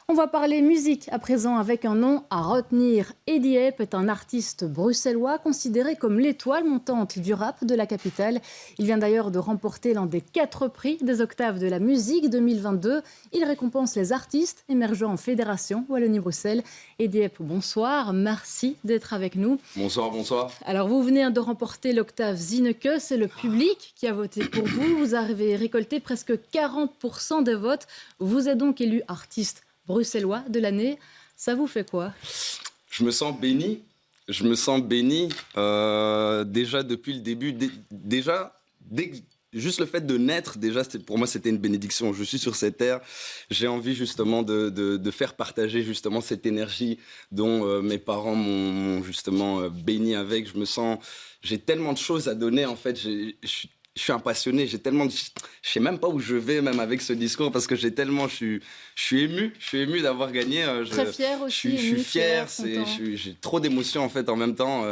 On va parler musique à présent avec un nom à retenir. Eddie Hepp est un artiste bruxellois considéré comme l'étoile montante du rap de la capitale. Il vient d'ailleurs de remporter l'un des 4 prix des Octaves de la musique 2022. Il récompense les artistes émergeant en fédération Wallonie-Bruxelles. Eddie Hepp, bonsoir. Merci d'être avec nous. Bonsoir, bonsoir. Alors, vous venez de remporter l'Octave Zineke. C'est le public qui a voté pour vous. Vous avez récolté presque 40% des votes. Vous êtes donc élu artiste bruxellois de l'année. Ça vous fait quoi? Je me sens béni. Déjà depuis le début. Juste le fait de naître, déjà, pour moi, c'était une bénédiction. Je suis sur cette terre. J'ai envie justement de faire partager justement cette énergie dont mes parents m'ont justement béni avec. J'ai tellement de choses à donner, en fait. Je suis un passionné, je sais même pas où je vais même avec ce discours parce que je suis ému d'avoir gagné. Très fier aussi. Je suis fier, j'ai trop d'émotions en fait en même temps.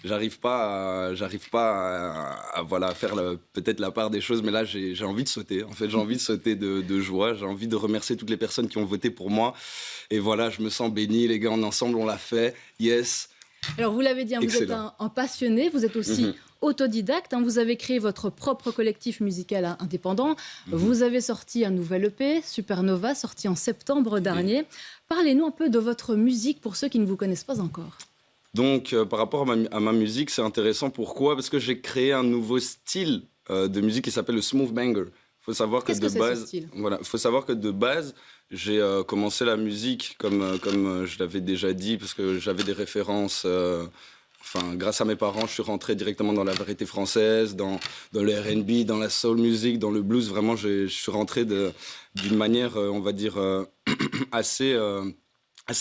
J'arrive pas à faire peut-être la part des choses, mais là j'ai envie de sauter. En fait, j'ai envie de sauter de joie. J'ai envie de remercier toutes les personnes qui ont voté pour moi. Et voilà, je me sens béni. Les gars, ensemble, on l'a fait. Yes. Alors, vous l'avez dit, vous êtes un passionné, vous êtes aussi autodidacte. Vous avez créé votre propre collectif musical indépendant. Vous avez sorti un nouvel EP, Supernova, sorti en septembre dernier. Parlez-nous un peu de votre musique pour ceux qui ne vous connaissent pas encore. Donc, par rapport à ma musique, c'est intéressant. Pourquoi ? Parce que j'ai créé un nouveau style de musique qui s'appelle le smooth banger. Faut savoir que de base, j'ai commencé la musique comme je l'avais déjà dit, parce que j'avais des références. Grâce à mes parents, je suis rentré directement dans la variété française, dans le R&B, dans la soul music, dans le blues. Vraiment, je suis rentré d'une manière, on va dire, assez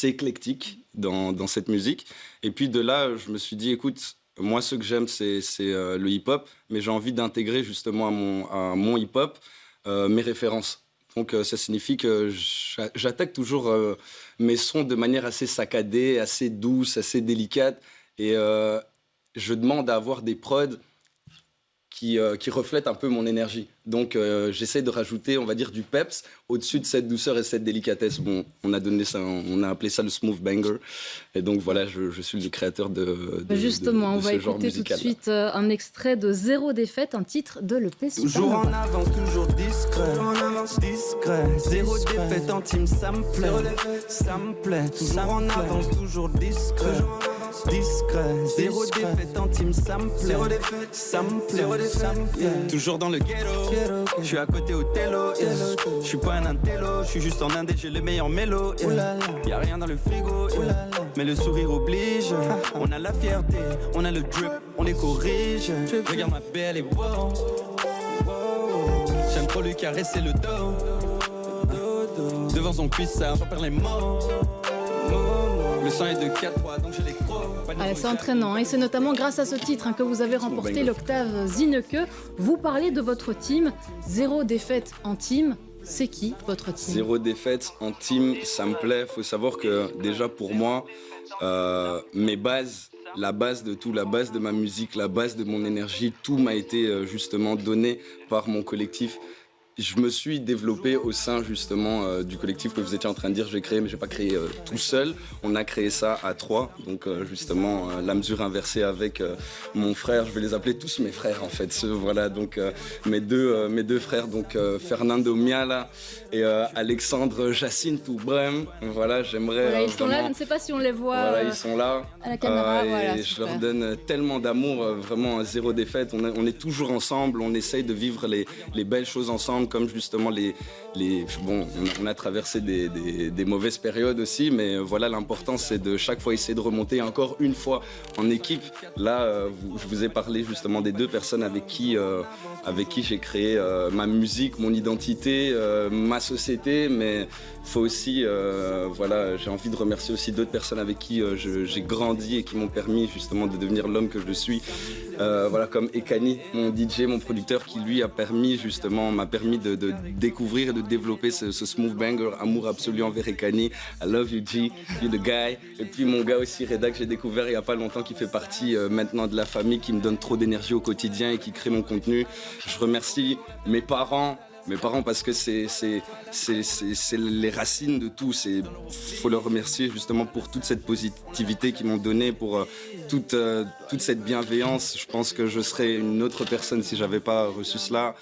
éclectique dans cette musique. Et puis de là, je me suis dit, écoute, moi, ce que j'aime, c'est le hip-hop, mais j'ai envie d'intégrer justement à mon hip-hop mes références. Donc, ça signifie que j'attaque toujours mes sons de manière assez saccadée, assez douce, assez délicate. Et je demande à avoir des prods qui reflètent un peu mon énergie. Donc, j'essaie de rajouter, on va dire, du peps au-dessus de cette douceur et cette délicatesse. Bon, on a appelé ça le smooth banger. Et donc, voilà, je suis le créateur de Justement, de on va ce genre écouter tout de musical. suite un extrait de Zéro défaite, un titre de l'EP Toujours Supernova. en avance, toujours discret. Zéro défaite en team, ça me plaît. Toujours en avance, toujours discret. Zéro défaite en team, ça me plaît. Toujours dans le ghetto, je suis à côté au télo. Je suis pas un intello, je suis juste en indé, j'ai le meilleur mélo. Y'a rien dans le frigo, mais le sourire oblige. On a la fierté, on a le drip, on les corrige. Regarde ma belle et wow. J'aime trop lui caresser le dos. Devant son cuissard, j'en perds les mots. Le sang est de 4-3, donc j'ai les crocs. C'est entraînant et c'est notamment grâce à ce titre que vous avez remporté l'Octave Zineke. Vous parlez de votre team, Zéro défaite en team. C'est qui votre team? Zéro défaite en team, ça me plaît. Faut savoir que déjà pour moi, mes bases, la base de tout, la base de ma musique, la base de mon énergie, tout m'a été justement donné par mon collectif. Je me suis développé au sein justement du collectif que vous étiez en train de dire j'ai créé, mais j'ai pas créé tout seul. On a créé ça à 3, donc justement la mesure inversée avec mon frère. Je vais les appeler tous mes frères en fait. Voilà, donc mes deux frères, donc Fernando Miala et Alexandre Jacinto Brem. Voilà, j'aimerais. Voilà, ils sont vraiment... là. Je ne sais pas si on les voit. Voilà, ils sont là. À la caméra, voilà. Et je leur donne tellement d'amour, vraiment Zéro défaite. On est toujours ensemble, on essaye de vivre les belles choses ensemble. Comme justement on a traversé des mauvaises périodes aussi, mais voilà, l'important c'est de chaque fois essayer de remonter encore une fois en équipe. Là, je vous ai parlé justement des 2 personnes avec qui j'ai créé ma musique, mon identité, ma société, mais faut aussi, j'ai envie de remercier aussi d'autres personnes avec qui j'ai grandi et qui m'ont permis justement de devenir l'homme que je suis. Comme Ekani, mon DJ, mon producteur, qui lui m'a permis de découvrir et de développer ce smooth banger, amour absolu envers Ekani. I love you G, you're the guy. Et puis mon gars aussi, Reda, que j'ai découvert il n'y a pas longtemps, qui fait partie maintenant de la famille, qui me donne trop d'énergie au quotidien et qui crée mon contenu. Je remercie mes parents, mes parents parce que c'est les racines de tout. Faut leur remercier justement pour toute cette positivité qu'ils m'ont donnée, pour toute cette bienveillance. Je pense que je serais une autre personne si j'avais pas reçu cela.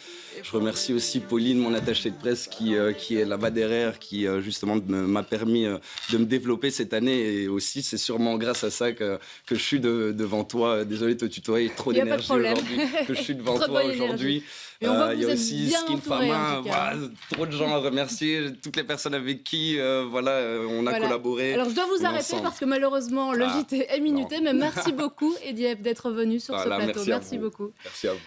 Je remercie aussi Pauline, mon attachée de presse, qui est là-bas derrière, qui justement m'a permis de me développer cette année. Et aussi, c'est sûrement grâce à ça que je suis devant toi. Désolé de te tutoyer, trop d'énergie aujourd'hui. Que je suis devant toi aujourd'hui. Il y a aussi Skin Pharma, voilà, trop de gens à remercier, toutes les personnes avec qui on a collaboré. Alors je dois vous arrêter parce que malheureusement le JT est minuté, mais merci beaucoup Eddie Hepp d'être venu sur ce plateau. Merci beaucoup. Merci à vous.